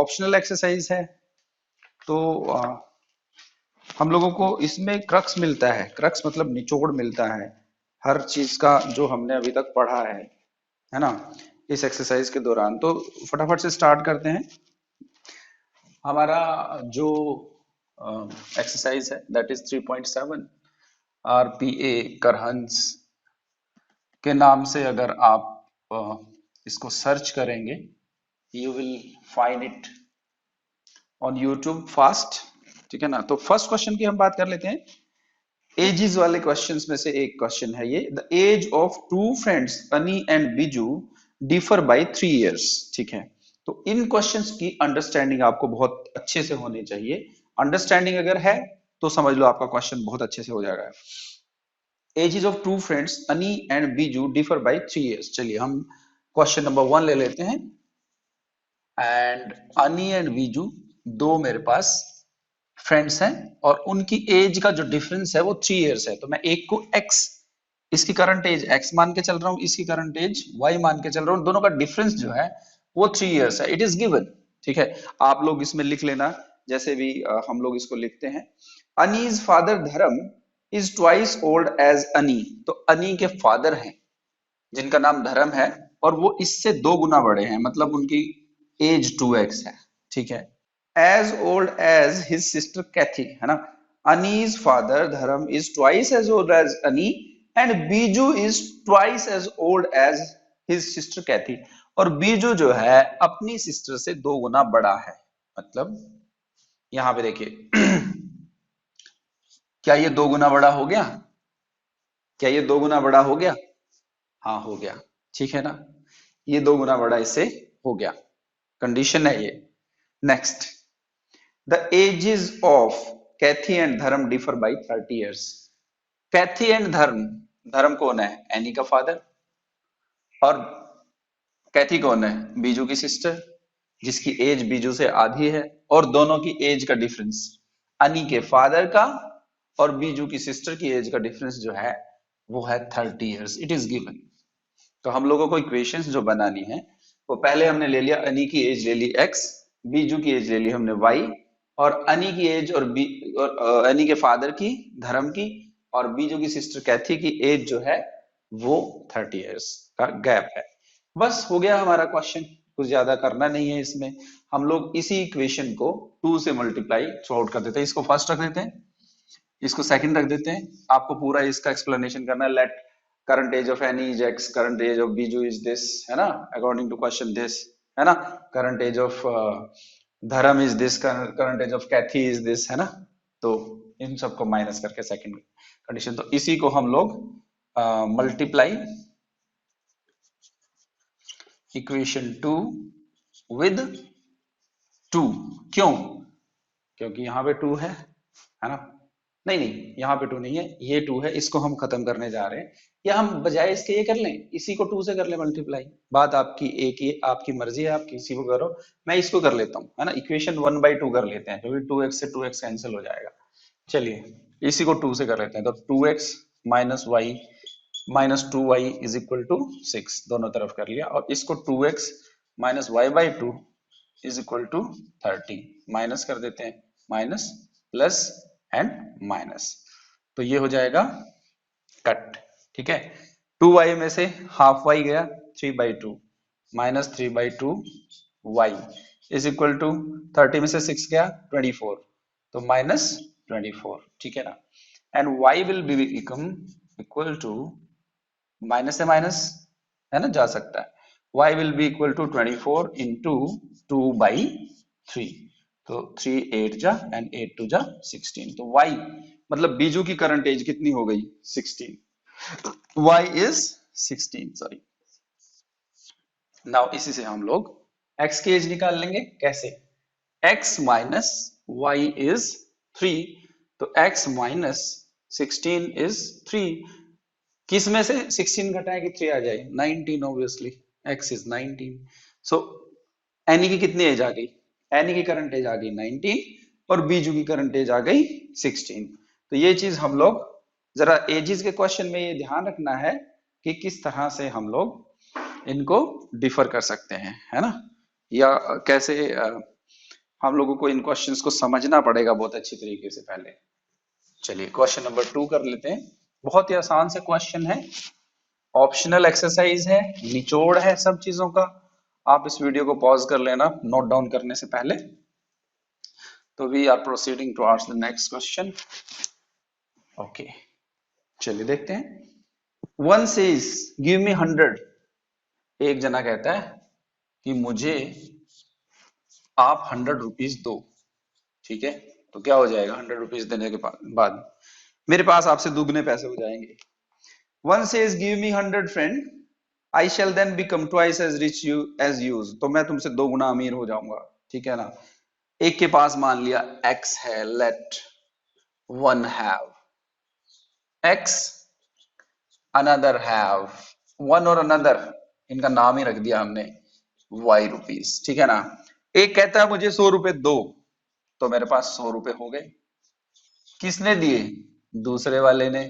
Optional exercise है, तो हम लोगों को इसमें क्रक्स मिलता है। क्रक्स मतलब निचोड़ मिलता है हर चीज का जो हमने अभी तक पढ़ा है ना, इस एक्सरसाइज के दौरान। तो फटाफट से स्टार्ट करते हैं। हमारा जो एक्सरसाइज है दैट इज 3.7 आरपीए करहंस के नाम से अगर आप इसको सर्च करेंगे, you will find it on YouTube fast. ठीक है ना। तो फर्स्ट क्वेश्चन की हम बात कर लेते हैं। एजेस वाले क्वेश्चंस में से एक क्वेश्चन है ये। The age of two friends Ani and Biju differ by 3 years. ठीक है। तो इन क्वेश्चंस की अंडरस्टैंडिंग आपको बहुत अच्छे से होनी चाहिए। अंडरस्टैंडिंग अगर है तो समझ लो आपका क्वेश्चन बहुत अच्छे से हो जाएगा। Edges of two friends Ani and Biju differ by 3 years. चलिए हम क्वेश्चन नंबर 1 ले लेते हैं। एंड अनी एंड बीजू दो मेरे पास फ्रेंड्स हैं और उनकी एज का जो डिफरेंस है वो 3 इयर्स है। तो मैं एक को x, इसकी करंट एज x मान के चल रहा हूं, इसकी करंट एज y मान के चल रहा हूं। दोनों का डिफरेंस जो है वो 3 इयर्स है। It is given. ठीक है। आप लोग इसमें लिख लेना जैसे भी हम लोग इसको लिखते हैं। अनीज father Dharma is twice old as अनी। तो अनी के फादर हैं जिनका नाम धर्म है और वो इससे 2 गुना बड़े हैं, मतलब उनकी एज 2x है। ठीक है। As old as his sister Kathy, है ना। Ani's father Dharma is twice as old as Ani and Biju is twice as old as his sister Kathy. और बीजू जो है अपनी सिस्टर से 2 गुना बड़ा है। मतलब यहां पे देखिए क्या ये 2 गुना बड़ा हो गया? क्या ये 2 गुना बड़ा हो गया? हाँ हो गया। ठीक है ना। ये 2 गुना बड़ा इससे हो गया। कंडीशन है ये। Next, the ages of Kathy and Dharma differ by 30 years. Kathy and Dharma, Dharma कौन है? एनी का फादर। और कैथी कौन है? बीजू की सिस्टर, जिसकी एज बीजू से आधी है। और दोनों की एज का डिफरेंस, अनी के फादर का और बीजू की सिस्टर की एज का डिफरेंस जो है वो है 30 इयर्स। It is given. तो हम लोगों को इक्वेशंस जो बनानी है वो पहले हमने ले लिया, अनी की एज ले ली x, बीजू की एज ले ली हमने y, और अनी की एज और अनी के फादर की, धर्म की, और बीजू की सिस्टर कैथी की एज जो है वो 30 इयर्स का गैप है। बस हो गया हमारा क्वेश्चन। कुछ ज्यादा करना नहीं है इसमें। हम लोग इसी इक्वेशन को 2 से मल्टीप्लाई थ्रू आउट कर देते हैं। इसको फर्स्ट रख देते हैं, इसको सेकंड रख देते हैं। आपको पूरा इसका एक्सप्लेनेशन करना है। Let current age of any is x, current age of biju is this, है ना, according to question this, है ना। current age of धर्म is this, current age of Kaithi is this, है ना। तो इन सबको माइनस करके सेकंड कंडीशन, तो इसी को हम लोग मल्टीप्लाई इक्वेशन 2 विद 2। क्यों? क्योंकि यहाँ पे 2 है ना। नहीं नहीं, यहाँ पे 2 नहीं है, ये 2 है। इसको हम खत्म करने जा रहे हैं, या हम बजाय इसके ये कर लें, इसी को 2 से कर लें मल्टीप्लाई। बात आपकी एक ही, आपकी मर्जी है, आप किसी को करो। मैं इसको कर लेता हूँ, है ना। इक्वेशन 1/2 कर लेते हैं, क्योंकि 2x से 2x कैंसिल हो जाएगा। चलिए इसी को 2 से कर लेते हैं। तो 2x minus Y minus 2y is equal to 6, दोनों तरफ कर लिया। और इसको 2x minus Y by 2 is equal to 30 minus कर देते हैं, माइनस प्लस एंड माइनस, तो ये हो जाएगा कट। ठीक है। 2y में से हाफ y गया, 3/2 minus 3/2 y is equal to 30 में से 6 गया 24, तो माइनस 24। ठीक है ना। And y will be become equal to, minus से माइनस है ना, जा सकता है। y will be equal to 24 into 2/3, तो 3 8 जा एंड 8 2 जा 16। तो y मतलब बीजू की करंट एज कितनी हो गई? 16। y is 16, sorry. नाउ इसी से हम लोग x की एज निकाल लेंगे। कैसे? x माइनस y इज 3, तो x माइनस 16 इज 3। किस में से 16 घटाएं कि 3 आ जाए? 19 obviously, x is 19। So any की कितनी एज आ गई? एनी की करंट एज आ गई 19 और बीजू की करंट एज आ गई 16। तो ये चीज हम लोग जरा एजेस के क्वेश्चन में ये ध्यान रखना है कि किस तरह से हम लोग इनको डिफर कर सकते हैं, है ना, या कैसे हम लोगों को इन क्वेश्चंस को समझना पड़ेगा बहुत अच्छी तरीके से पहले। चलिए क्वेश्चन नंबर 2 कर लेते हैं। बहुत ही आसान से क्वेश्चन है, ऑप्शनल एक्सरसाइज है, निचोड़ है सब चीजों का। आप इस वीडियो को पॉज कर लेना नोट डाउन करने से पहले। तो we are proceeding towards the next question. Okay, चलिए देखते हैं। One says give me 100। एक जना कहता है कि मुझे आप 100 रुपीज दो। ठीक है, तो क्या हो जाएगा 100 रुपीज देने के बाद मेरे पास आपसे दुगने पैसे हो जाएंगे। One says give me 100 friend, I shall then become twice as rich you as yours. तो मैं तुमसे 2 गुना अमीर हो जाऊंगा। ठीक है ना। एक के पास मान लिया एक्स है, let one have x, another have one, और अनदर इनका नाम ही रख दिया हमने वाई रुपीज। ठीक है ना। एक कहता है मुझे 100 रुपए दो, तो मेरे पास 100 रुपए हो गए। किसने दिए? दूसरे वाले ने।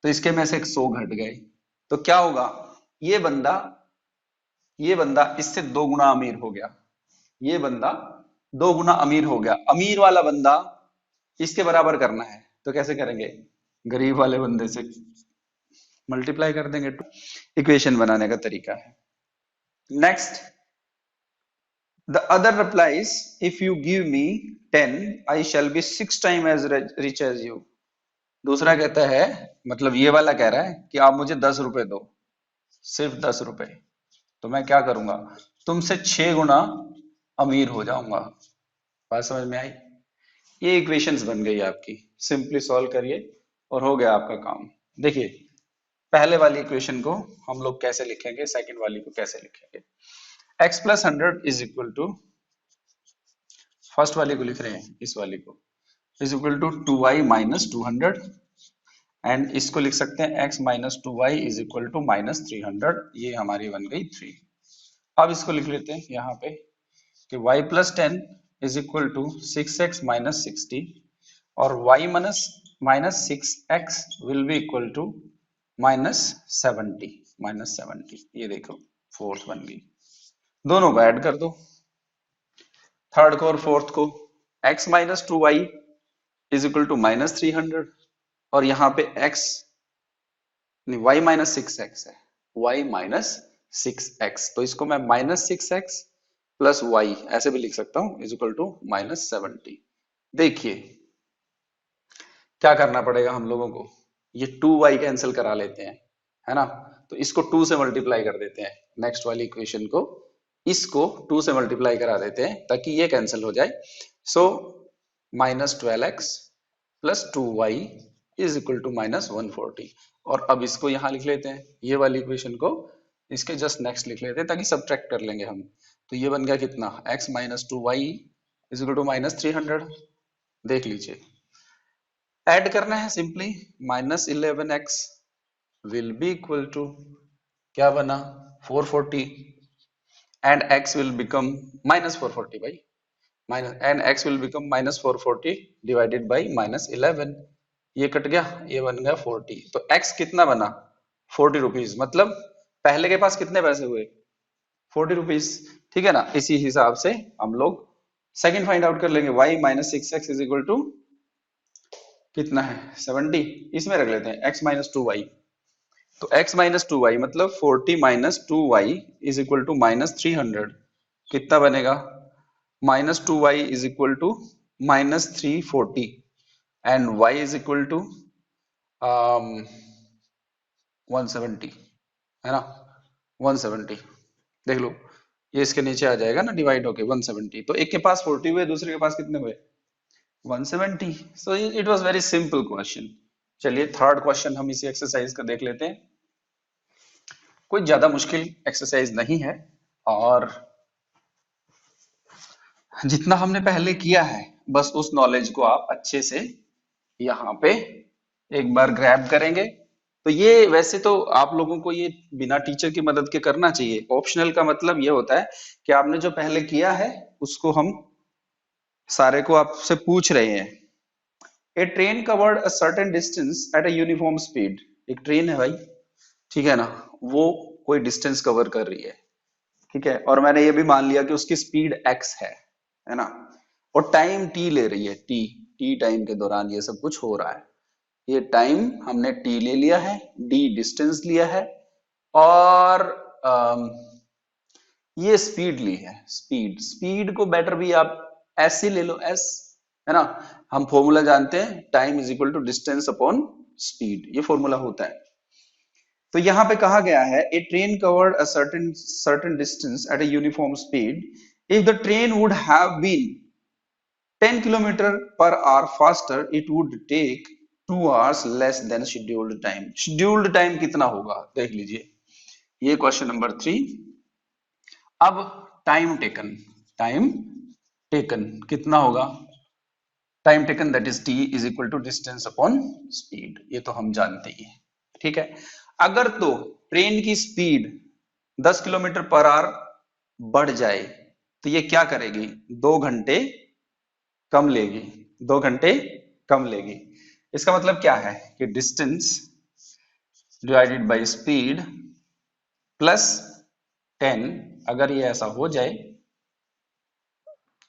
तो इसके में से एक 100 घट गए। तो क्या होगा? ये बंदा ये बंदा इससे 2 गुना अमीर हो गया। ये बंदा 2 गुना अमीर हो गया। अमीर वाला बंदा इसके बराबर करना है, तो कैसे करेंगे? गरीब वाले बंदे से मल्टीप्लाई कर देंगे। इक्वेशन बनाने का तरीका है। Next, the other replies if you give me 10 I shall be 6 time as rich as you. दूसरा कहता है, मतलब ये वाला कह रहा है कि आप मुझे 10 रुपए दो, सिर्फ 10 रुपए, तो मैं क्या करूंगा? तुमसे 6 गुना अमीर हो जाऊंगा। बात समझ में आई? ये इक्वेशंस बन गई आपकी। सिंपली सॉल्व करिए और हो गया आपका काम। देखिए, पहले वाली इक्वेशन को हम लोग कैसे लिखेंगे, सेकंड वाली को कैसे लिखेंगे। x plus 100 is equal to, first वाली को लिख रहे हैं, इस वाली को, is equal to 2y minus 200। And इसको लिख सकते हैं x minus 2y is equal to minus 300। ये हमारी बन गई 3। अब इसको लिख लेते हैं यहाँ पे कि y plus 10 is equal to 6x minus 60, और y minus minus 6x will be equal to minus 70। Minus 70, ये देखो फोर्थ बन गई। दोनों को ऐड कर दो, थर्ड को और फोर्थ को। x minus 2y is equal to minus 300, और यहाँ पे x नहीं, y माइनस 6x है, y माइनस 6x, तो इसको मैं माइनस 6x प्लस y ऐसे भी लिख सकता हूँ, इज इक्वल टू माइनस 70। देखिए क्या करना पड़ेगा हम लोगों को, ये 2y कैंसिल करा लेते हैं, है ना। तो इसको 2 से मल्टीप्लाई कर देते हैं, नेक्स्ट वाली इक्वेशन को इसको 2 से मल्टीप्लाई करा देते हैं ताकि ये कैंसिल हो जाए। So minus 12x plus 2y is equal to minus 140। और अब इसको यहाँ लिख लेते हैं, ये वाली इक्वेशन को इसके जस्ट नेक्स्ट लिख लेते हैं ताकि सब्ट्रैक्ट कर लेंगे हम। तो ये बन गया कितना, x minus 2y is equal to minus 300। देख लीजिए, ऐड करना है simply, minus 11x will be equal to क्या बना, 440, and x will become minus 440 by minus, and x will become minus 440 divided by minus 11। ये कट गया, ये बन गया 40। तो x कितना बना, 40 रुपीज। मतलब पहले के पास कितने पैसे हुए, 40 रुपीज। ठीक है ना। इसी हिसाब से हम लोग सेकंड फाइंड आउट कर लेंगे, y minus 6x is equal to कितना है, 70। इसमें रख लेते हैं x माइनस 2y। तो x माइनस 2y मतलब 40 minus 2y is equal to minus 300। कितना बनेगा, minus 2y is equal to minus 340, and y is equal to 170, है ना, 170। देख लो, ये इसके नीचे आ जाएगा ना डिवाइड होके 170। तो एक के पास 40 हुए, दूसरे के पास कितने हुए, 170। So it was very simple question. चलिए थर्ड क्वेश्चन हम इसी एक्सरसाइज का देख लेते हैं। कोई ज्यादा मुश्किल एक्सरसाइज नहीं है, और जितना हमने पहले किया है बस उस नॉलेज को आप अच्छे से यहाँ पे एक बार ग्रैब करेंगे। तो ये वैसे तो आप लोगों को ये बिना टीचर की मदद के करना चाहिए। ऑप्शनल का मतलब ये होता है कि आपने जो पहले किया है उसको हम सारे को आपसे पूछ रहे हैं। A train covered a certain distance at a uniform speed. एक ट्रेन है भाई, ठीक है ना, वो कोई डिस्टेंस कवर कर रही है, ठीक है, और मैंने ये भी मान लिया कि उसकी स्पीड x है। है ना। और टाइम टी ले रही है, टी टी टाइम के दौरान ये सब कुछ हो रहा है। ये टाइम हमने टी ले लिया है, डी डिस्टेंस लिया है, और अम, ये स्पीड ली है। स्पीड स्पीड को बेटर भी आप एस ही ले लो, एस, है ना। हम फॉर्मूला जानते हैं, time is equal to distance upon speed, ये फॉर्मूला होता है। तो यहां पे कहा गया है a train covered a certain certain distance at a uniform speed if the train would have been 10 kilometre per hour faster it would take 2 hours less than scheduled time. Scheduled time कितना होगा देख लीजिए, ये question number 3। अब time taken कितना होगा, time taken that is T is equal to distance upon speed, ये तो हम जानते ही हैं, ठीक है। अगर तो ट्रेन की स्पीड 10 किलोमीटर पर आवर बढ़ जाए तो ये क्या करेगी, 2 घंटे कम लेगी, 2 घंटे कम लेगी। इसका मतलब क्या है कि distance divided by speed plus 10, अगर ये ऐसा हो जाए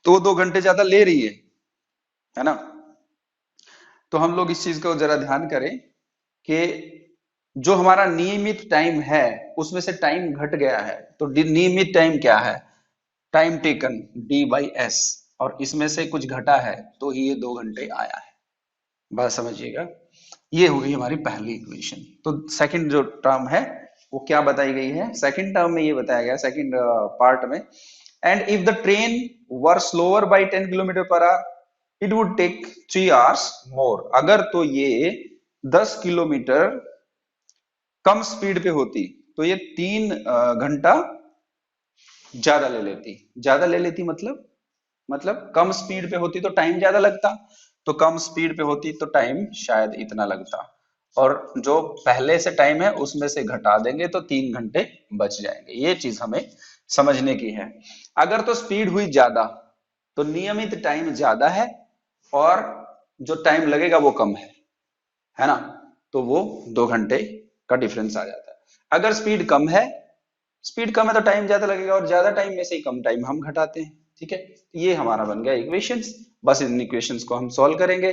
तो 2 घंटे ज्यादा ले रही है ना। तो हम लोग इस चीज को जरा ध्यान करें कि जो हमारा नियमित टाइम है उसमें से टाइम घट गया है, तो नियमित टाइम क्या है, time taken D by S, और इसमें से कुछ घटा है तो ही ये 2 घंटे आया है। बात समझिएगा, ये हो गई हमारी पहली इक्वेशन। तो सेकंड जो टर्म है वो क्या बताई गई है, सेकंड टर्म में ये बताया गया, सेकंड पार्ट में, and if the train were slower by 10 kilometre per hour it would take 3 hours more. अगर तो ये 10 किलोमीटर कम स्पीड पे होती तो ये 3 घंटा ज्यादा ले लेती। ज्यादा ले लेती मतलब कम स्पीड पे होती तो टाइम ज्यादा लगता, तो कम स्पीड पे होती तो टाइम शायद इतना लगता, और जो पहले से टाइम है उसमें से घटा देंगे तो 3 घंटे बच जाएंगे। ये चीज हमें समझने की है। अगर तो स्पीड हुई ज्यादा तो नियमित टाइम ज्यादा है और जो टाइम लगेगा वो कम है ना, तो वो 2 घंटे का डिफरेंस आ जाता है। अगर स्पीड कम है, स्पीड कम है तो टाइम ज्यादा लगेगा, और ज्यादा टाइम में से ही कम टाइम हम घटाते हैं, ठीक है। ये हमारा बन गया इक्वेशंस। बस इन इक्वेशंस को हम सॉल्व करेंगे,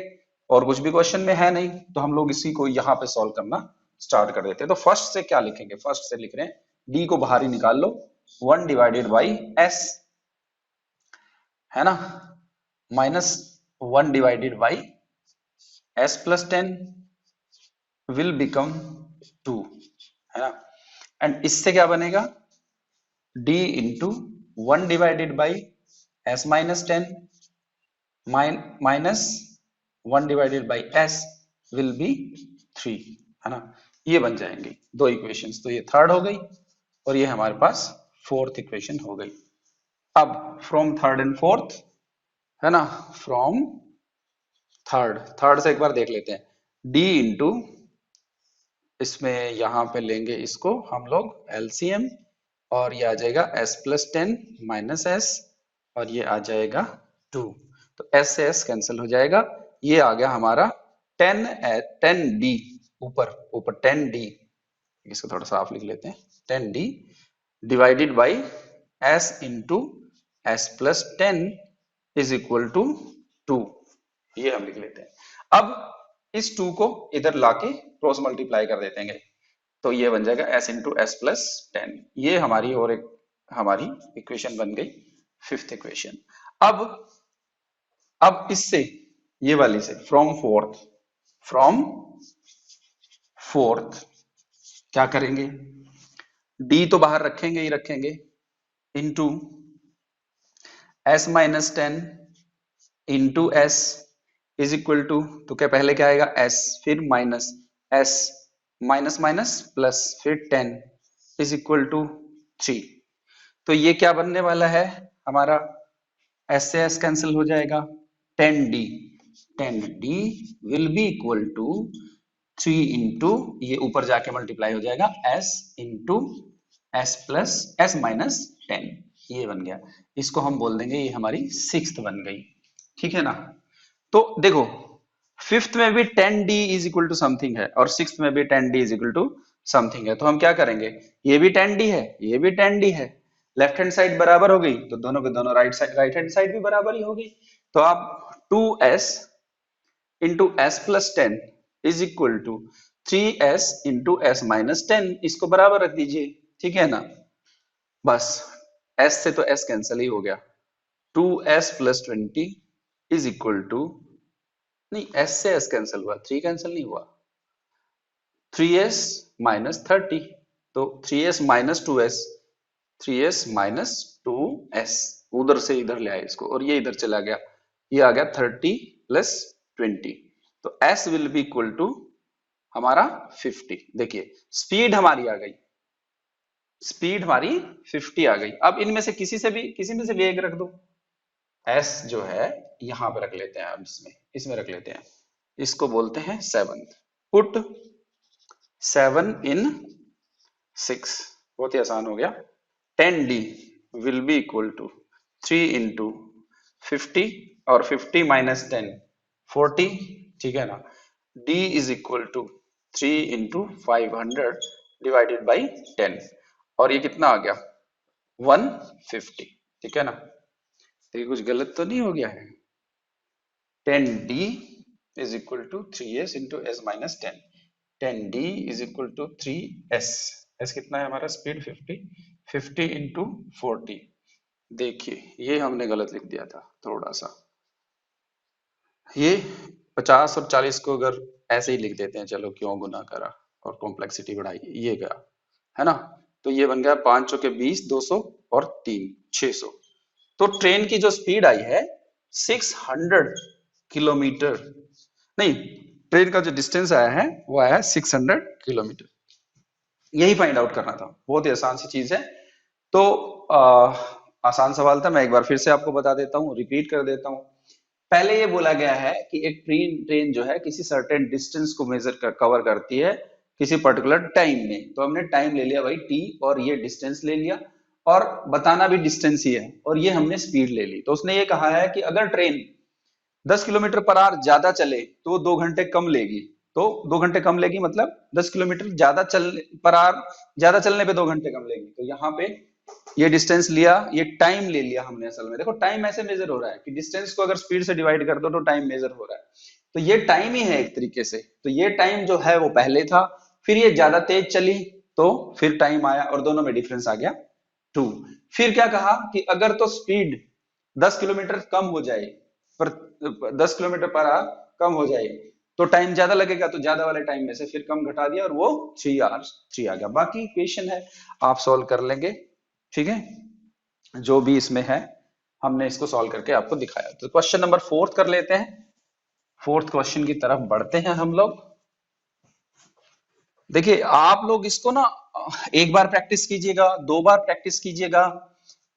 और कुछ भी क्वेश्चन में है नहीं तो हम लोग इसी को यहाँ पे सॉल्व करना स्टार्ट कर देते हैं। तो फर्स्ट से क्या लिखेंगे, फर्स्ट से लिख रहे हैं, डी को बाहर ही निकाल लो, 1/s, है ना, -1/s प्लस 10 विल बिकम 2, है ना। एंड इससे क्या बनेगा, d into 1/s minus 1/s will be 3, है ना। ये बन जाएंगे दो इक्वेशंस। तो ये थर्ड हो गई और ये हमारे पास फोर्थ इक्वेशन हो गई। अब फ्रॉम थर्ड एंड फोर्थ, है ना, फ्रॉम थर्ड से एक बार देख लेते हैं, d इंटू, इसमें यहां पे लेंगे इसको हम लोग एलसीएम, और ये आ जाएगा s प्लस 10 माइनस एस, और ये आ जाएगा 2, तो s से s कैंसिल हो जाएगा। ये आ गया हमारा 10d, ऊपर ऊपर 10d, इसको थोड़ा साफ लिख लेते हैं, 10d divided by s into s plus 10 is equal to 2, ये हम लिख लेते हैं। अब इस 2 को इधर लाके क्रॉस मल्टीप्लाई कर देते हैं, तो ये बन जाएगा s इंटू एस प्लस 10। ये हमारी और एक हमारी इक्वेशन बन गई, फिफ्थ इक्वेशन। अब इससे, ये वाली से, फ्रॉम फोर्थ क्या करेंगे, d तो बाहर रखेंगे ही रखेंगे, into s minus 10 into S is equal to, तो क्या पहले क्या आएगा s, फिर minus s, minus minus plus, फिर 10 इज इक्वल टू 3। तो ये क्या बनने वाला है हमारा, s से s कैंसिल हो जाएगा, 10d 10d will be equal to 3 into, ये ऊपर जाके मल्टीप्लाई हो जाएगा, s into s plus s minus 10, ये बन गया। इसको हम बोल देंगे, ये हमारी सिक्स्थ बन गई, ठीक है ना। तो देखो, फिफ्थ में भी 10d is equal to something है और सिक्स्थ में भी 10d is equal to something है, तो हम क्या करेंगे, ये भी 10d है, ये भी 10d है, लेफ्ट हैंड साइड बराबर हो गई तो दोनों के दोनों राइट हैंड साइड भी बराबर ही होगी। तो आप 2s into S plus 10 is equal to 3s into S minus 10, इसको बराबर रख दीजिए, ठीक है ना। बस s से तो s कैंसिल ही हो गया, 2s plus 20 is equal to, नहीं s से s कैंसिल हुआ, 3 कैंसिल नहीं हुआ, 3s माइनस 30, तो 3s minus 2s, 3s minus 2s, उधर से इधर ले आए इसको और ये इधर चला गया, ये आ गया 30 प्लस 20, तो s will be equal to हमारा 50। देखिए स्पीड हमारी आ गई, स्पीड हमारी 50 आ गई। अब इनमें से किसी में से भी एक रख दो, s जो है यहां पे रख लेते हैं, अब इसमें रख लेते हैं, इसको बोलते हैं 7th। पुट 7 इन 6, बहुत ही आसान हो गया। 10d will be equal to 3 into 50 और 50 माइनस 10 40, ठीक है ना। d is equal to 3 into 500 divided by 10, और ये कितना आ गया 150, ठीक है ना। तो ये कुछ गलत तो नहीं हो गया है। 10d is equal to 3s into s minus 10, 10d is equal to 3s, s कितना है हमारा स्पीड 50, 50 into 40, देखिए ये हमने गलत लिख दिया था थोड़ा सा, ये 50 और 40 को अगर ऐसे ही लिख देते हैं, चलो क्यों गुना करा और कॉम्प्लेक्सिटी बढ़ाई, ये गया है ना। तो ये बन गया 5 चौके 20, 200 और 3 600। तो ट्रेन की जो स्पीड आई है 600 किलोमीटर, नहीं, ट्रेन का जो डिस्टेंस आया है वो आया है 600 किलोमीटर, यही फाइंड आउट करना था, बहुत ही आसान सी चीज है। तो आसान सवाल था, मैं एक बार फिर से आपको बता देता हूँ, रिपीट कर देता हूँ। पहले ये बोला गया है कि एक ट्रेन ट्रेन जो है किसी सर्टेन डिस्टेंस को कवर करती है किसी पर्टिकुलर टाइम में, तो हमने टाइम ले लिया भाई t और ये डिस्टेंस ले लिया, और बताना भी डिस्टेंस ही है, और ये हमने स्पीड ले ली। तो उसने ये कहा है कि अगर ट्रेन 10 किलोमीटर पर आवर ज्यादा चले तो 2 घंटे कम लेगी, तो 2 घंटे कम लेगी मतलब 10 किलोमीटर ज्यादा चलने पर आवर, ज्यादा चलने पे 2 घंटे कम लेगी। तो यहाँ पे ये डिस्टेंस लिया, ये टाइम ले लिया हमने, असल में देखो टाइम ऐसे मेजर हो रहा है कि डिस्टेंस को अगर स्पीड से डिवाइड कर दो तो टाइम मेजर हो रहा है, तो ये टाइम ही है एक तरीके से। तो ये टाइम जो है वो पहले था, फिर ये ज्यादा तेज चली तो फिर टाइम आया और दोनों में डिफरेंस आ गया 2। फिर क्या कहा कि अगर तो स्पीड 10 किलोमीटर कम हो जाए, पर 10 किलोमीटर पर आवर कम हो जाए तो टाइम ज्यादा लगेगा, तो ज्यादा वाले टाइम में से फिर कम घटा दिया और वो 3 आवर्स 3 आ गया। बाकी इक्वेशन है आप सॉल्व कर लेंगे, ठीक है, जो भी इसमें है हमने इसको सॉल्व करके आपको दिखाया। तो क्वेश्चन नंबर 4 कर लेते हैं, 4th क्वेश्चन की तरफ बढ़ते हैं हम लोग। देखिए आप लोग इसको ना एक बार प्रैक्टिस कीजिएगा, 2 बार प्रैक्टिस कीजिएगा,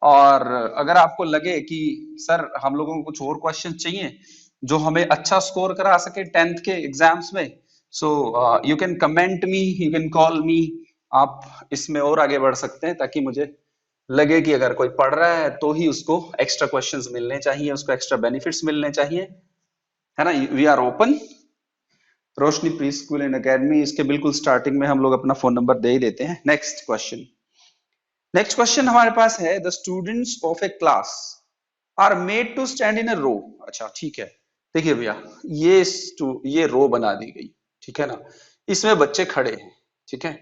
और अगर आपको लगे कि सर हम लोगों को कुछ और क्वेश्चन चाहिए जो हमें अच्छा स्कोर करा सके 10th के एग्जाम्स में, so you can comment me, you can call मी, आप इसमें और आगे बढ़ सकते हैं, ताकि मुझे लगे कि अगर कोई पढ़ रहा है तो ही उसको एक्स्ट्रा क्वेश्चंस मिलने चाहिए, उसको एक्स्ट्रा बेनिफिट्स मिलने चाहिए, है ना। We are open, Roshni pre school and academy, इसके बिल्कुल स्टार्टिंग में हम लोग अपना फोन नंबर दे ही देते हैं। नेक्स्ट क्वेश्चन, नेक्स्ट क्वेश्चन हमारे पास है the students of a class are made to stand in a row. अच्छा ठीक है, देखिए भैया ये रो बना दी गई, ठीक है ना, इसमें बच्चे खड़े हैं, ठीक है,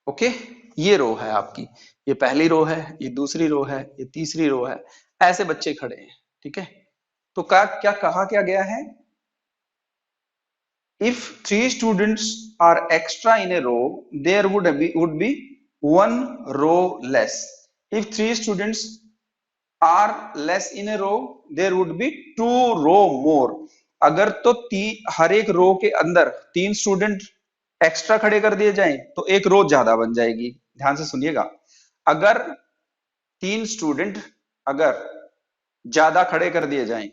ओके, ये रो है आपकी, ये पहली रो है, ये दूसरी रो है, ये तीसरी रो है, ऐसे बच्चे खड़े हैं, ठीक है। तो क्या कहा क्या गया है, if 3 students are extra in a row there would be 1 row less, if 3 students are less in a row there would be 2 row more। अगर तो हर एक रो के अंदर 3 स्टूडेंट एक्स्ट्रा खड़े कर दिए जाएं तो एक रो ज्यादा बन जाएगी। ध्यान से सुनिएगा, अगर 3 स्टूडेंट अगर ज्यादा खड़े कर दिए जाएं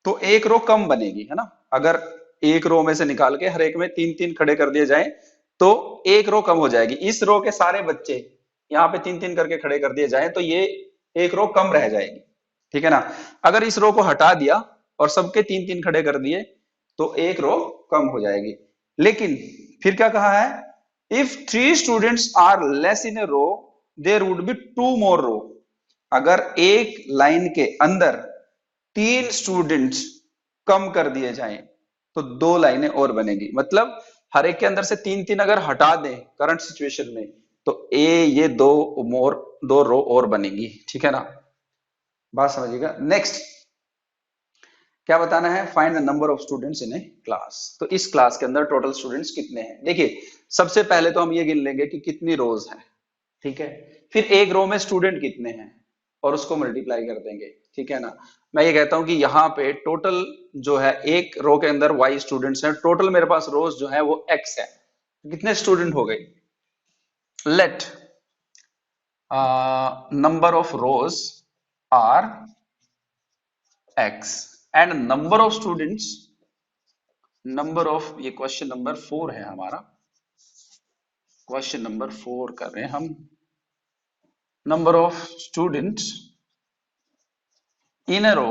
तो एक रो कम बनेगी, है ना। अगर एक रो में से निकाल के हर एक में 3 3 खड़े कर दिए जाएं तो एक रो कम हो जाएगी। इस रो के सारे बच्चे यहाँ पे 3 3 करके खड़े कर दिए जाएं तो ये एक रो कम रह जाएगी, ठीक है ना। अगर इस रो को हटा दिया और सबके 3 3 खड़े कर दिए तो एक रो कम हो जाएगी। लेकिन फिर क्या कहा है, if 3 students are less in a row there would be two more row. अगर एक लाइन के अंदर 3 स्टूडेंट्स कम कर दिए जाएं तो 2 लाइनें और बनेगी। मतलब हर एक के अंदर से 3 3 अगर हटा दें करंट सिचुएशन में तो ये 2 रो और बनेगी। ठीक है ना, बात समझिएगा। नेक्स्ट क्या बताना है, find the number of students in A class. तो इस क्लास के अंदर टोटल स्टूडेंट्स कितने हैं। देखिए सबसे पहले तो हम ये गिन लेंगे कि कितनी रोज हैं। ठीक है, फिर एक रो में स्टूडेंट कितने हैं और उसको मल्टीप्लाई कर देंगे। ठीक है ना, मैं ये कहता हूं कि यहाँ पे टोटल जो है एक रो के अंदर वाई स्टूडेंट्स हैं, टोटल मेरे पास रोज जो है वो एक्स है। कितने स्टूडेंट हो गए, let number of rows are x and number of students, number of, ये क्वेश्चन नंबर 4 है हमारा, क्वेश्चन नंबर 4 कर रहे हैं हम। Number of students in a row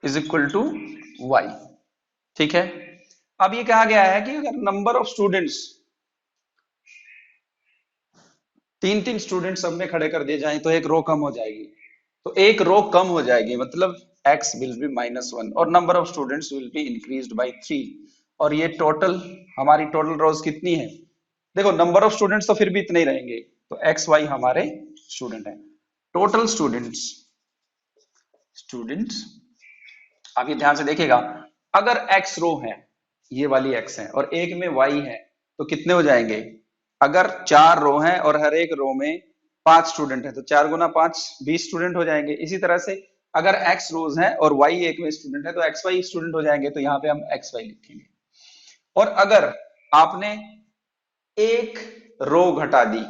is equal to y. ठीक है, अब ये कहा गया है कि अगर नंबर ऑफ स्टूडेंट्स 3 3 स्टूडेंट सब में खड़े कर दिए जाएं तो एक रो कम हो जाएगी। तो एक रो कम हो जाएगी मतलब x विल बी -1 और number of students will be increased by 3। और ये टोटल, हमारी टोटल रोज कितनी है, देखो नंबर ऑफ स्टूडेंट्स तो फिर भी इतने ही रहेंगे, तो एक्स वाई हमारे स्टूडेंट हैं। टोटल स्टूडेंट्स, स्टूडेंट्स आप ये ध्यान से देखिएगा, अगर x रो है, ये वाली x है और एक में y है तो कितने हो जाएंगे। अगर 4 रो हैं और हर एक रो में 5 स्टूडेंट है तो 4 गुना 5 20 स्टूडेंट हो जाएंगे। इसी तरह से अगर x रोज है और y एक में स्टूडेंट है तो एक्स वाई स्टूडेंट हो जाएंगे, तो यहाँ पे हम एक्स वाई लिखेंगे। और अगर आपने एक रो घटा दी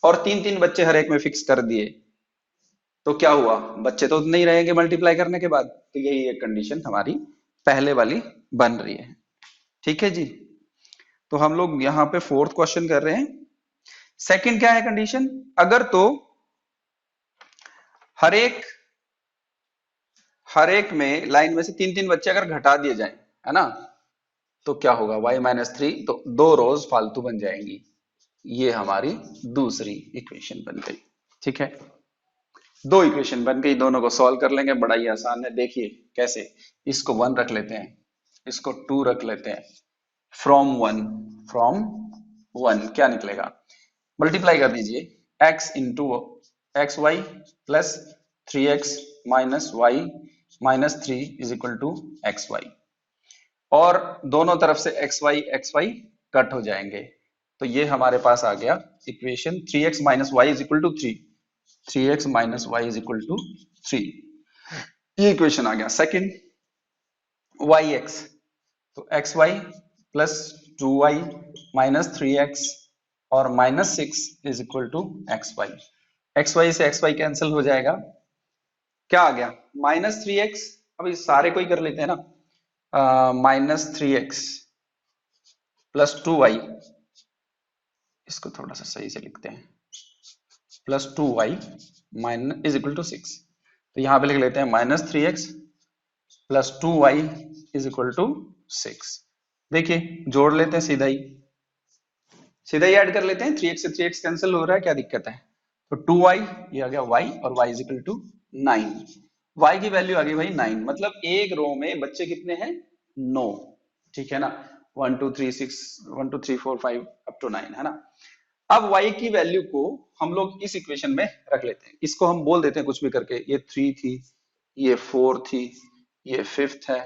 और 3 3 बच्चे हर एक में फिक्स कर दिए तो क्या हुआ, बच्चे तो नहीं रहेंगे मल्टीप्लाई करने के बाद। तो यही एक कंडीशन हमारी पहले वाली बन रही है। ठीक है जी, तो हम लोग यहाँ पे 4th क्वेश्चन कर रहे हैं। सेकंड क्या है कंडीशन, अगर तो हर एक में लाइन में से 3 3 बच्चे अगर घटा दिए जाएं, है ना, तो क्या होगा y-3, तो 2 रोज फालतू बन जाएंगी। ये हमारी दूसरी इक्वेशन बन गई। ठीक है, 2 इक्वेशन बन गई, दोनों को सॉल्व कर लेंगे, बड़ा ही आसान है। देखिए कैसे, इसको 1 रख लेते हैं, इसको 2 रख लेते हैं। फ्रॉम वन क्या निकलेगा, मल्टीप्लाई कर दीजिए, x into x y plus 3x minus Y minus 3 is equal to x y. और दोनों तरफ से एक्स वाई कट हो जाएंगे, तो ये हमारे पास आ गया equation 3x minus y is equal to 3x minus y is equal to 3। ये इक्वेशन आ गया। सेकंड वाई एक्स, तो x y plus 2y minus 3x और minus 6 is equal to x y से एक्स वाई कैंसिल हो जाएगा। क्या आ गया, -3x। अब इस सारे को ही कर लेते हैं ना, -3x प्लस 2y, इसको थोड़ा सा सही से लिखते हैं, plus 2y minus is equal to 6। तो यहाँ पे लिख लेते हैं -3x plus 2y is equal to 6। देखिए जोड़ लेते हैं, सीधा ही ऐड कर लेते हैं, 3x से 3x कैंसिल हो रहा है, क्या दिक्कत है। तो 2y, ये आ गया y और y is equal to 9। y की वैल्यू आ गई भाई 9, मतलब एक रो में बच्चे कितने हैं, 9। ठीक है ना, 1 2 3 6 1 2 3 4 5 अप टू 9, है ना। अब y की वैल्यू को हम लोग इस इक्वेशन में रख लेते हैं, इसको हम बोल देते हैं कुछ भी करके, ये 3 थी, ये 4 थी, ये 5th है।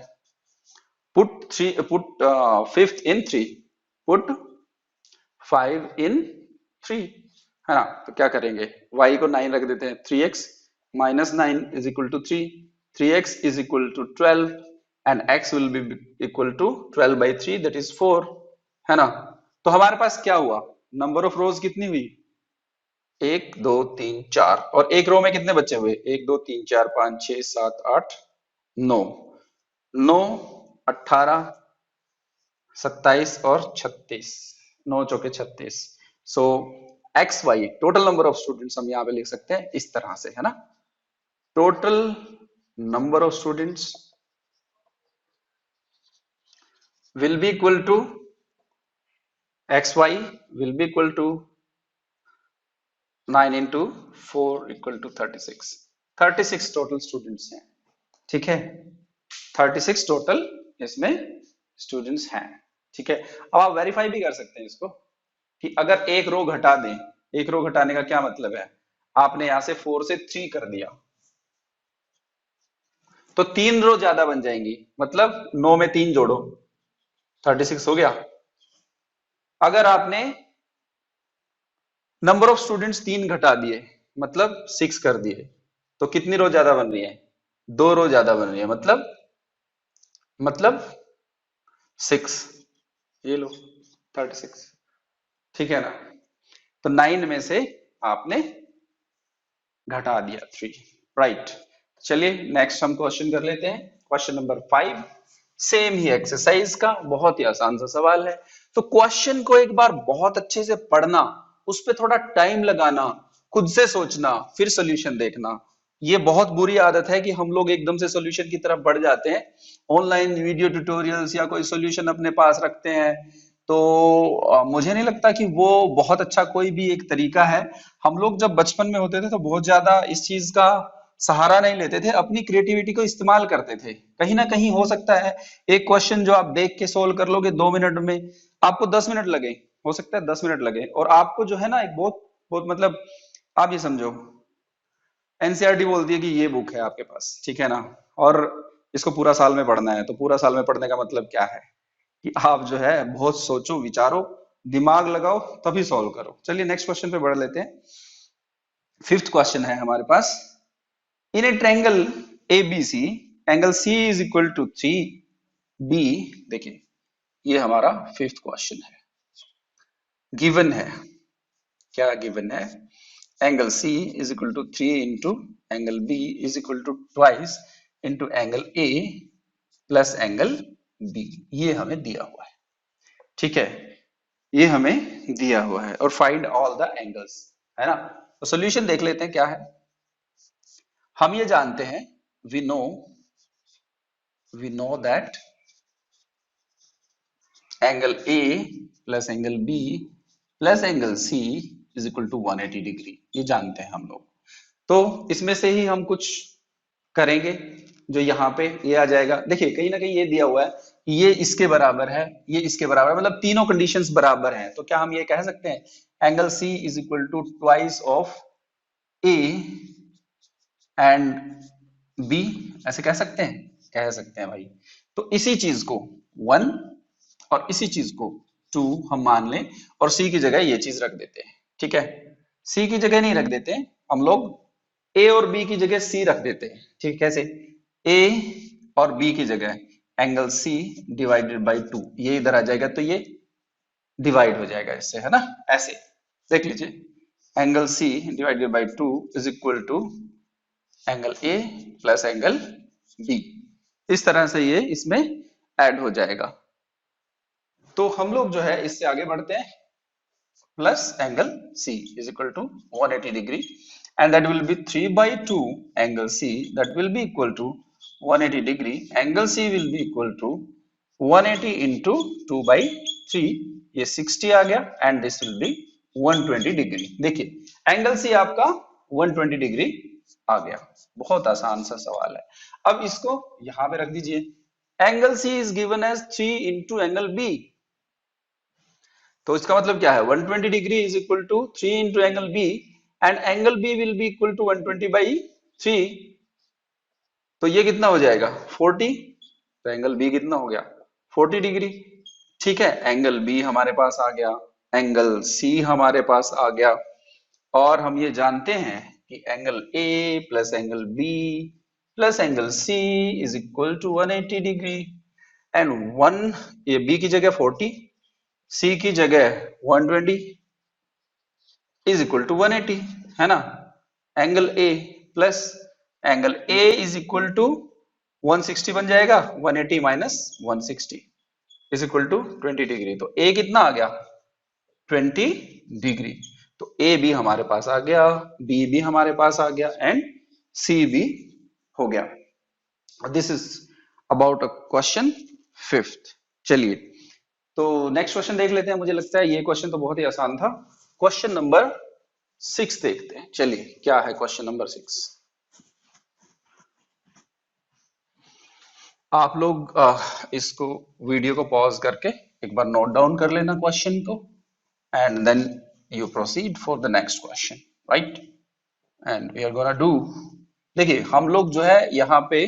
पुट 5th इन 3, पुट 5 इन 3, है ना। तो क्या करेंगे, y को 9 रख देते हैं, 3x minus 9 is equal to 3, 3x is equal to 12 and x will be equal to 12 by 3 that is 4, है ना। तो हमारे पास क्या हुआ, नंबर ऑफ रोज कितनी हुई, 1 2 3 4, और एक रो में कितने बच्चे हुए, 1 2 3 4 5 6 7 8 9, 9 18 27 और 36, 9 चौके 36। So x y total number of students हम यहाँ पे लिख सकते हैं इस तरह से, है ना। Total number of students will be equal to xy will be equal to 9 into 4 equal to 36। 36 total students हैं, ठीक है। 36 टोटल इसमें स्टूडेंट्स हैं, ठीक है। अब आप वेरीफाई भी कर सकते हैं इसको कि अगर एक रो घटा दें, एक रो घटाने का क्या मतलब है, आपने यहां से 4 से 3 कर दिया तो 3 रो ज्यादा बन जाएंगी, मतलब 9 में 3 जोड़ो 36 हो गया। अगर आपने नंबर ऑफ स्टूडेंट्स 3 घटा दिए मतलब 6 कर दिए तो कितनी रो ज्यादा बन रही है, 2 रो ज्यादा बन रही है, मतलब 6, ये लो 36, ठीक है ना। तो 9 में से आपने घटा दिया 3, राइट। चलिए नेक्स्ट हम क्वेश्चन कर लेते हैं, क्वेश्चन नंबर 5। सेम ही एक्सरसाइज का बहुत ही आसान सा सवाल है। तो क्वेश्चन को एक बार बहुत अच्छे से पढ़ना, उस पर थोड़ा टाइम लगाना, खुद से सोचना, फिर सोल्यूशन देखना। ये बहुत बुरी आदत है कि हम लोग एकदम से सोल्यूशन की तरफ बढ़ जाते हैं, ऑनलाइन वीडियो ट्यूटोरियल्स या कोई सोल्यूशन अपने पास रखते हैं। तो मुझे नहीं लगता कि वो बहुत अच्छा कोई भी एक तरीका है। हम लोग जब बचपन में होते थे तो बहुत ज्यादा इस चीज का सहारा नहीं लेते थे, अपनी क्रिएटिविटी को इस्तेमाल करते थे। कहीं ना कहीं हो सकता है एक क्वेश्चन जो आप देख के सोल्व कर लोगे 2 मिनट में, आपको 10 मिनट लगे, हो सकता है 10 मिनट लगे, और आपको जो है ना एक बहुत बहुत मतलब, आप ये समझो एनसीईआरटी बोलती है कि ये बुक है आपके पास, ठीक है ना, और इसको पूरा साल में पढ़ना है। तो पूरा साल में पढ़ने का मतलब क्या है कि आप जो है बहुत सोचो, विचारो, दिमाग लगाओ, तभी सॉल्व करो। चलिए नेक्स्ट क्वेश्चन पे बढ़ लेते हैं। फिफ्थ क्वेश्चन है हमारे पास, in a triangle ABC angle C is equal to 3 B. देखिए ये हमारा फिफ्थ क्वेश्चन है, गिवन है, क्या गिवन है, angle C is equal to 3 into angle B is equal to twice into angle A plus angle B, ये हमें दिया हुआ है, ठीक है। ये हमें दिया हुआ है और फाइंड ऑल द एंगल्स, है ना। तो सॉल्यूशन देख लेते हैं क्या है। हम ये जानते हैं, we know that angle A plus angle B plus angle C is equal to 180 degree, ये जानते हैं हम लोग। तो इसमें से ही हम कुछ करेंगे, जो यहाँ पे ये आ जाएगा। देखिए कहीं ना कहीं ये दिया हुआ है कि ये इसके बराबर है, ये इसके बराबर है, मतलब तीनों कंडीशंस बराबर हैं। तो क्या हम ये कह सकते हैं angle C is equal to twice of A and B, ऐसे कह सकते हैं, कह सकते हैं भाई। तो इसी चीज को 1 और इसी चीज को 2 हम मान लें और सी की जगह ये चीज रख देते हैं, ठीक है। सी की जगह नहीं रख देते हम लोग, ए और बी की जगह सी रख देते हैं, ठीक है। कैसे, ए और बी की जगह एंगल सी डिवाइडेड बाई 2, ये इधर आ जाएगा तो ये डिवाइड हो जाएगा इससे, है ना। ऐसे देख लीजिए angle C divided by 2 is equal to angle A plus angle B, इस तरह से ये इसमें ऐड हो जाएगा। तो हम लोग जो है इससे आगे बढ़ते हैं, plus angle C is equal to 180 degree and that will be 3 by 2 angle C that will be equal to 180 degree, angle C will be equal to 180 into 2 by 3, ये 60 आ गया and this will be 120 degree. देखिए angle C आपका 120 degree आ गया, बहुत आसान सा सवाल है। अब इसको यहां पे रख दीजिए, angle C is given as 3 into angle B, तो इसका मतलब क्या है 120 degree is equal to 3 into angle B and angle B will be equal to 120 by 3, तो ये कितना हो जाएगा 40, तो एंगल बी कितना हो गया 40 डिग्री, ठीक है। एंगल बी हमारे पास आ गया, एंगल सी हमारे पास आ गया, और हम ये जानते हैं कि angle A plus angle B plus angle C is equal to 180 degree and 1, ये बी की जगह 40, सी की जगह 120 इज इक्वल टू 180, है ना। Angle A plus angle A is equal to 160 बन जाएगा, 180 minus 160 is equal to 20 degree, तो ए कितना आ गया 20 डिग्री। तो ए भी हमारे पास आ गया, बी भी हमारे पास आ गया एंड सी भी हो गया। This is about a question fifth. चलिए तो नेक्स्ट क्वेश्चन देख लेते हैं, मुझे लगता है ये क्वेश्चन तो बहुत ही आसान था। क्वेश्चन नंबर सिक्स देखते हैं, चलिए क्या है क्वेश्चन नंबर 6। आप लोग इसको वीडियो को पॉज करके एक बार नोट डाउन कर लेना क्वेश्चन को, and then you proceed for the next question, right. And we are gonna do, देखिए हम लोग जो है यहाँ पे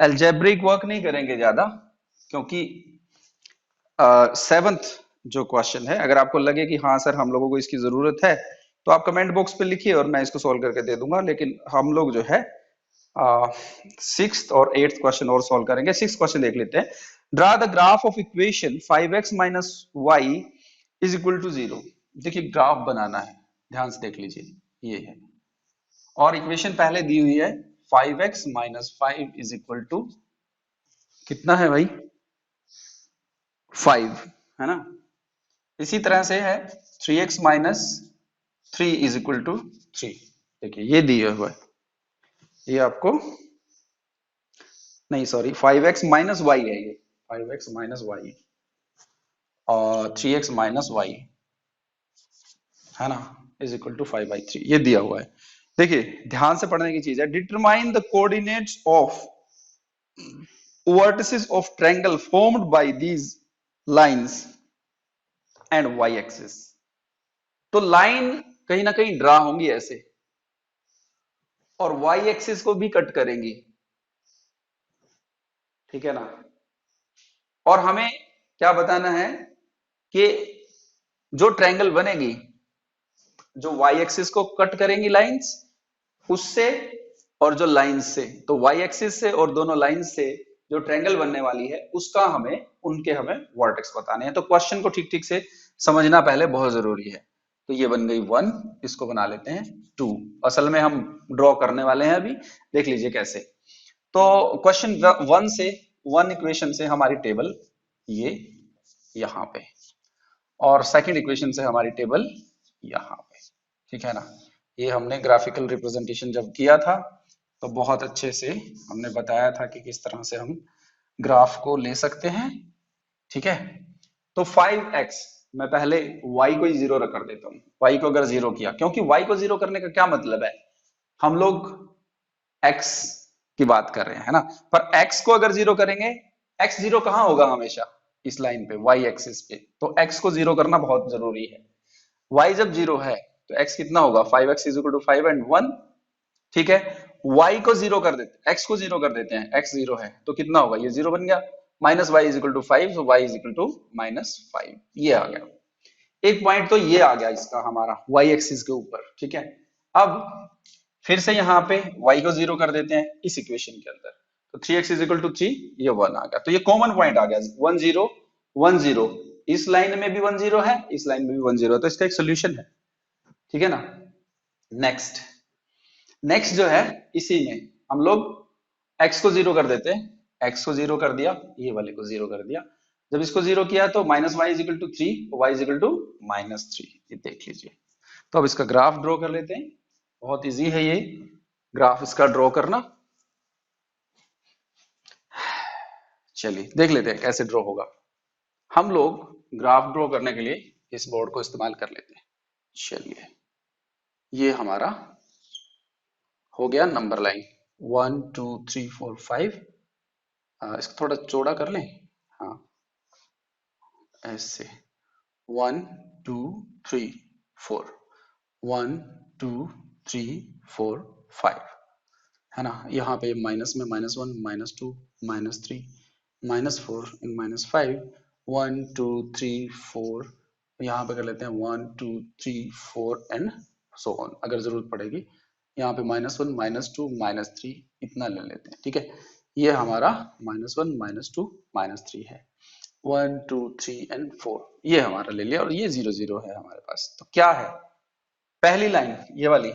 एल्जेब्रिक वर्क नहीं करेंगे ज्यादा, क्योंकि सेवंथ जो क्वेश्चन है, अगर आपको लगे कि हाँ सर हम लोगों को इसकी जरूरत है तो आप कमेंट बॉक्स पे लिखिए और मैं इसको सॉल्व करके दे दूंगा, लेकिन हम लोग जो है सिक्स्थ और एट्थ क्वेश्चन और सॉल्व करेंगे। सिक्स क्वेश्चन देख लेते हैं। Draw the graph of equation 5x minus y is equal to 0। देखिए ग्राफ बनाना है, ध्यान से देख लीजिए, ये है और इक्वेशन पहले दी हुई है 5x minus 5 is equal to कितना है भाई, 5, है ना। इसी तरह से है 3x minus 3 is equal to 3। देखिए ये दिया हुआ है, ये आपको नहीं, सॉरी 5x माइनस वाई है, ये 5x माइनस वाई और 3x माइनस वाई, है ना, इज इक्वल टू 5/3, ये दिया हुआ है। देखिए ध्यान से पढ़ने की चीज है, determine the coordinates of vertices of triangle formed by these lines and y axis. तो लाइन कहीं ना कहीं ड्रा होंगी ऐसे और वाई एक्सिस को भी कट करेंगी, ठीक है ना। और हमें क्या बताना है कि जो ट्रायंगल बनेगी, जो वाई एक्सिस को कट करेंगी लाइंस उससे और जो लाइंस से, तो वाई एक्सिस से और दोनों लाइंस से जो ट्रायंगल बनने वाली है उसका हमें वर्टेक्स बताने हैं। तो क्वेश्चन को ठीक ठीक से समझना पहले बहुत जरूरी है। तो ये बन गई 1, इसको बना लेते हैं 2। असल में हम ड्रॉ करने वाले हैं अभी, देख लीजिए कैसे। तो क्वेश्चन 1 से, 1 इक्वेशन से हमारी टेबल ये यहाँ पे, और सेकंड इक्वेशन से हमारी टेबल यहाँ पे, ठीक है ना। ये हमने ग्राफिकल रिप्रेजेंटेशन जब किया था तो बहुत अच्छे से हमने बताया था कि किस तरह से हम ग्राफ को ले सकते हैं, ठीक है। तो 5x, मैं पहले y को ही जीरो कर देता हूँ। y को अगर जीरो किया, क्योंकि y को जीरो करने का क्या मतलब है, हम लोग x की बात कर रहे हैं, है ना। पर x को अगर जीरो करेंगे, x जीरो कहाँ होगा हमेशा, इस लाइन पे y एक्सिस पे, तो x को जीरो करना बहुत जरूरी है। y जब जीरो है तो x कितना होगा, 5x is equal to 5 and 1, ठीक है। y को जीरो कर देते हैं, x को जीरो कर देते हैं, x जीरो है तो कितना होगा, ये जीरो बन गया, minus y is equal to 5, तो y इज इक्वल टू -5, ये आ गया। एक पॉइंट तो ये आ गया इसका हमारा y एक्सिस के ऊपर, ठीक है। अब फिर से यहाँ पे y को जीरो कर देते हैं इस इक्वेशन के अंदर, तो 3x इज इक्वल टू 3, ये 1 आ गया, तो ये कॉमन पॉइंट आ गया 1 0 1 0। इस लाइन में भी 1 0 है, इस लाइन में भी 1 0 है, तो इसका एक सोल्यूशन है, ठीक है ना। नेक्स्ट नेक्स्ट जो है, इसी में हम लोग x को जीरो कर देते हैं, x को जीरो कर दिया, ये वाले को जीरो कर दिया। जब इसको जीरो किया तो minus y is equal to 3, y is equal to -3, ये देख लीजिए। तो अब इसका ग्राफ ड्रॉ कर लेते हैं, बहुत इजी है ये ग्राफ इसका ड्रॉ करना। चलिए देख लेते हैं कैसे ड्रॉ होगा। हम लोग ग्राफ ड्रॉ करने के लिए इस बोर्ड को इस्तेमाल कर लेते हैं। चलिए ये हमारा हो गया नंबर लाइन 1 2 3 4 5। इसको थोड़ा चौड़ा कर लें, हाँ ऐसे 1 2 3 4, 1 2 3 4 5, है ना। यहाँ पे माइनस में -1 -2 -3 -4 एंड -5, 1 2 3 4, यहाँ पे कर लेते हैं 1 2 3 4 एंड सो ऑन, अगर जरूरत पड़ेगी यहाँ पे -1 -2 -3 इतना ले लेते हैं, ठीक है। ये हमारा -1 -2 -3 है, 1 2 3 एंड 4, ये हमारा ले लिया, और ये 0 0 है हमारे पास। तो क्या है पहली लाइन, ये वाली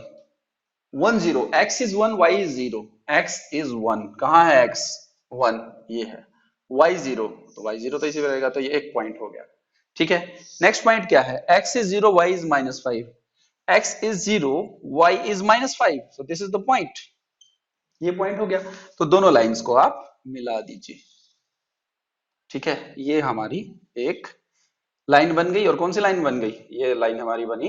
1 0, x is 1 y is 0, x is 1, कहाँ है x 1, ये है, y 0, तो y 0 तो इसी रहेगा, तो ये एक पॉइंट हो गया, ठीक है। नेक्स्ट पॉइंट क्या है, x is 0 y is -5, x is 0 y is -5, so this is the point, ये पॉइंट हो गया। तो दोनों लाइंस को आप मिला दीजिए, ठीक है। ये हमारी एक लाइन बन गई, और कौन सी लाइन बन गई, ये लाइन हमारी बनी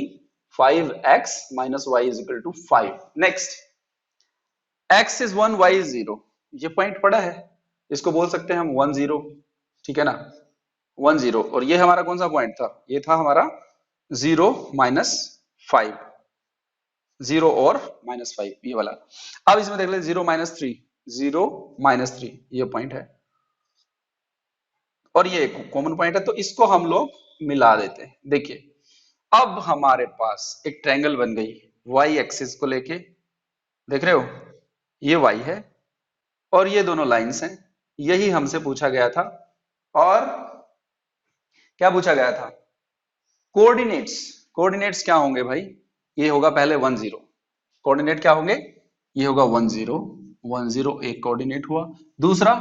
5x minus y is equal to 5। Next, x is 1, y is 0। ये पॉइंट पड़ा है, इसको बोल सकते हैं हम 1 0। ठीक है ना, 1 0। और ये हमारा कौन सा पॉइंट था, ये था हमारा 0 माइनस 5, 0 और माइनस 5, ये वाला। अब इसमें देख ले 0 माइनस 3, 0 माइनस 3, ये पॉइंट है और ये एक कॉमन पॉइंट है, तो इसको हम लोग मिला देते हैं। देखिए अब हमारे पास एक ट्रायंगल बन गई y एक्सिस को लेके, देख रहे हो, ये y है और ये दोनों लाइंस हैं। यही हमसे पूछा गया था। और क्या पूछा गया था, कोऑर्डिनेट्स। कोऑर्डिनेट्स क्या होंगे भाई, ये होगा पहले 1 0। कोऑर्डिनेट क्या होंगे, ये होगा 1 0, 1 0 एक कोऑर्डिनेट हुआ। दूसरा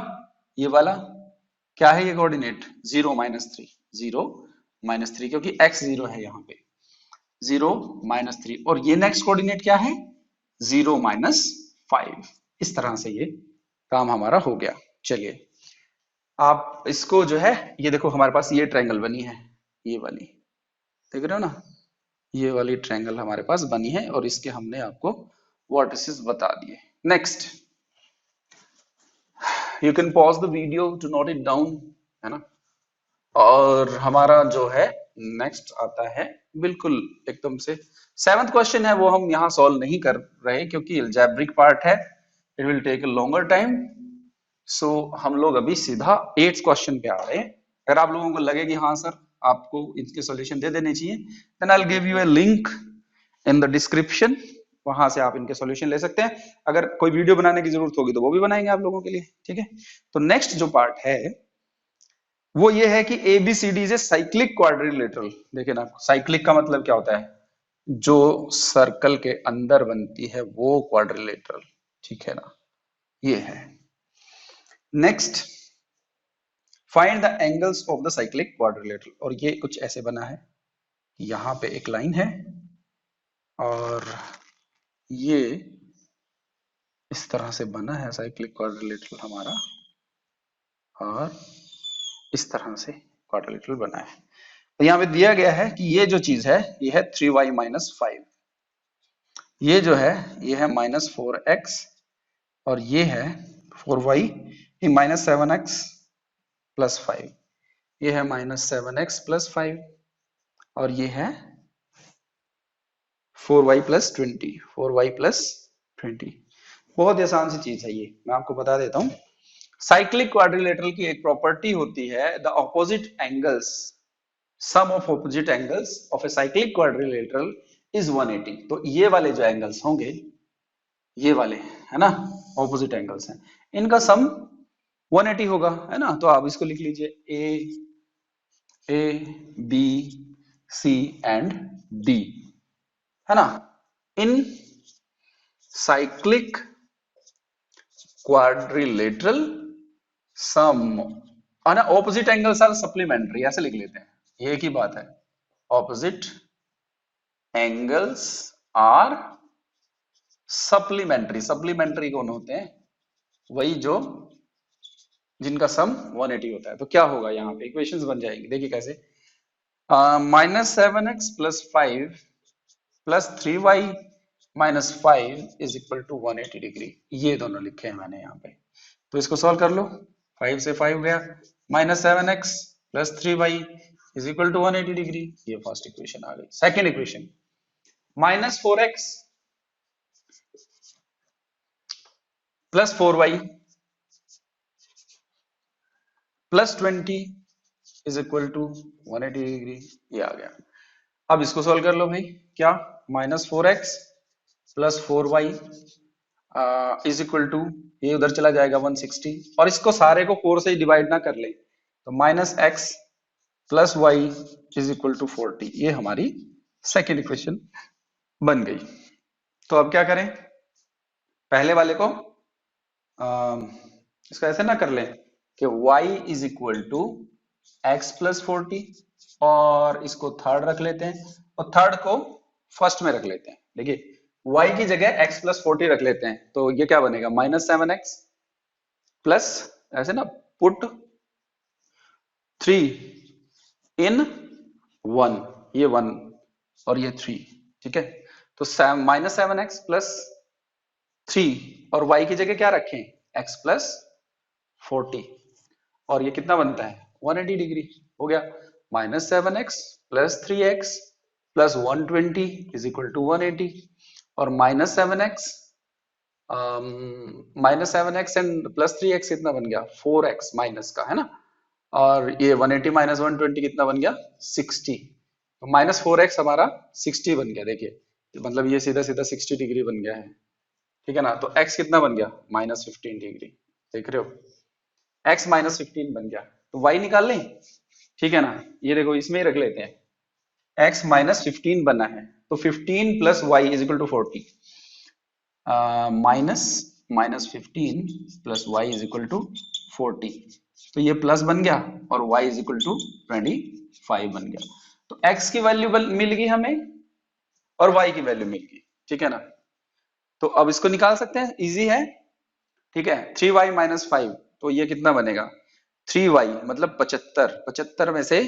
ये वाला क्या है, ये कोऑर्डिनेट 0 माइनस 3, 0 माइनस 3, क्योंकि x 0 है यहाँ पे, 0 माइनस 3। और ये नेक्स्ट कोऑर्डिनेट क्या है, 0 माइनस 5। इस तरह से ये काम हमारा हो गया। चलिए आप इसको जो है, ये देखो हमारे पास ये ट्रायंगल बनी है, ये वाली, देख रहे हो ना, ये वाली ट्रायंगल हमारे पास बनी है और इसके हमने आपको वर्टिसेस बता दिए। Next, you can pause the video to note it down, है ना। और हमारा जो है नेक्स्ट आता है बिल्कुल एकदम से 7th क्वेश्चन है, वो हम यहाँ सॉल्व नहीं कर रहे क्योंकि अलजेब्रिक पार्ट है, it will take a longer time. So हम लोग अभी सीधा 8th क्वेश्चन पे आ रहे हैं। अगर आप लोगों को लगे कि हाँ सर आपको इसके सॉल्यूशन दे देने चाहिए, then I will give you a link in the description, वहां से आप इनके सॉल्यूशन ले सकते हैं। अगर कोई वीडियो बनाने की जरूरत होगी तो वो भी बनाएंगे आप लोगों के लिए, ठीक है। तो नेक्स्ट जो पार्ट है वो ये है कि ABCD is a cyclic quadrilateral. देखिए ना, साइक्लिक का मतलब क्या होता है, जो सर्कल के अंदर बनती है वो क्वाड्रिलेटरल, ठीक है ना, ये है। Next, find the angles of the cyclic quadrilateral. और ये कुछ ऐसे बना है, यहाँ पे एक लाइन है और ये इस तरह से बना है साइक्लिक क्वाड्रिलेटरल हमारा, और इस तरह से क्वाड्रिलेटरल बना है। तो यहाँ पे दिया गया है कि ये जो चीज है ये है 3y माइनस 5, ये जो है ये है माइनस 4x, और ये है 4y, ये माइनस 7x प्लस 5, ये है माइनस 7x प्लस 5, और ये है 4y प्लस 20, 4y प्लस 20। बहुत ही आसान सी चीज है ये, मैं आपको बता देता हूँ। साइक्लिक क्वाड्रिलेटरल की एक प्रॉपर्टी होती है, the opposite angles, sum of opposite angles of a cyclic quadrilateral is 180। तो ये वाले जो एंगल्स होंगे, ये वाले, है ना, ऑपोजिट एंगल्स हैं, इनका सम 180 होगा, है ना। तो आप इसको लिख लीजिए A B C and D, है ना। इन साइक्लिक क्वाड्रिलेटरल सम, है ना, ऑपोजिट एंगल्स आर सप्लीमेंट्री, ऐसे लिख लेते हैं, ये एक ही बात है। Opposite angles are supplementary. Supplementary कौन होते हैं, वही जो जिनका सम 180 होता है। तो क्या होगा, यहाँ पे इक्वेशंस बन जाएंगी, देखिए कैसे, minus 7x plus 5 plus 3y minus 5 is equal to 180 degree, ये दोनों लिखे हैं मैंने यहाँ पे। तो इसको सॉल्व कर लो, 5 से 5 गया, minus 7x plus 3y is equal to 180 degree, ये फर्स्ट इक्वेशन आ गई। Second equation, minus 4x plus 4y plus 20 is equal to 180 degree, ये आ गया। अब इसको सॉल्व कर लो भाई, क्या, minus 4x plus 4y is equal to, ये उधर चला जाएगा 160, और इसको सारे को 4 से डिवाइड ना कर ले, तो minus x plus y is equal to 40, ये हमारी सेकेंड इक्वेशन बन गई। तो अब क्या करें, पहले वाले को इसको ऐसे ना कर लें कि y is equal to x plus 40, और इसको थर्ड रख लेते हैं और थर्ड को फर्स्ट में रख लेते हैं। देखिए y की जगह x प्लस 40 रख लेते हैं, तो ये क्या बनेगा, माइनस 7x प्लस, ऐसे ना, पुट 3 इन 1, ये 1 और ये 3, ठीक है। तो -7x+3 और y की जगह क्या रखें, x+40, और ये कितना बनता है 180 डिग्री। हो गया, -7x+3x+120 = 180, और -7x एंड +3x कितना बन गया 4x माइनस का, है ना। और ये 180 -120 कितना बन गया 60, तो -4x हमारा 60 बन गया। देखिए मतलब ये सीधा सीधा 60 डिग्री बन गया है, ठीक है ना। तो x कितना बन गया -15 डिग्री, देख रहे हो, x -15 बन गया। तो y निकाल लें, ठीक है ना। ये देखो इसमें ही रख लेते हैं, x -15 बना है, तो 15 + y = 40, माइनस -15 + y = 40, तो ये प्लस बन गया और y = 25 बन गया। तो x की वैल्यू मिल गई हमें और y की वैल्यू मिल गई, ठीक है ना। तो अब इसको निकाल सकते हैं, इजी है, ठीक है। 3y - 5, तो ये कितना बनेगा 3y मतलब 75, 75 में से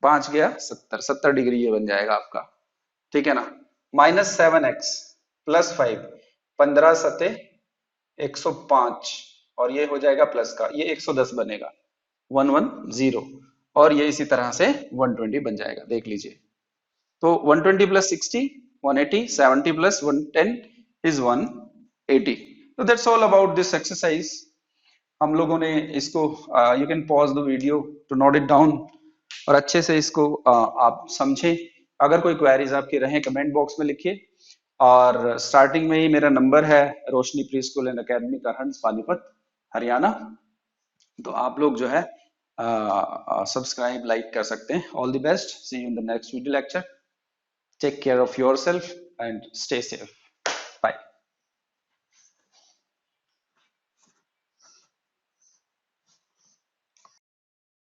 5 गया 70, 70 डिग्री ये बन जाएगा आपका, ठीक है ना। -7x+5, 15 सते 105, और ये हो जाएगा प्लस का, ये 110 बनेगा 110, और ये इसी तरह से 120 बन जाएगा, देख लीजिए। तो 120 + 60 180, 70 + 110 is 180। तो that's all about this exercise. हम लोगों ने इसको, you can pause the video to note it down, और अच्छे से इसको आप समझें। अगर कोई क्वेरीज आपकी रहें कमेंट बॉक्स में लिखिए, और स्टार्टिंग में ही मेरा नंबर है Roshni pre school and academy Karhans Panipat Haryana, तो आप लोग जो है सब्सक्राइब लाइक कर सकते हैं। All the best, see you in the next video lecture, take care of yourself and stay safe.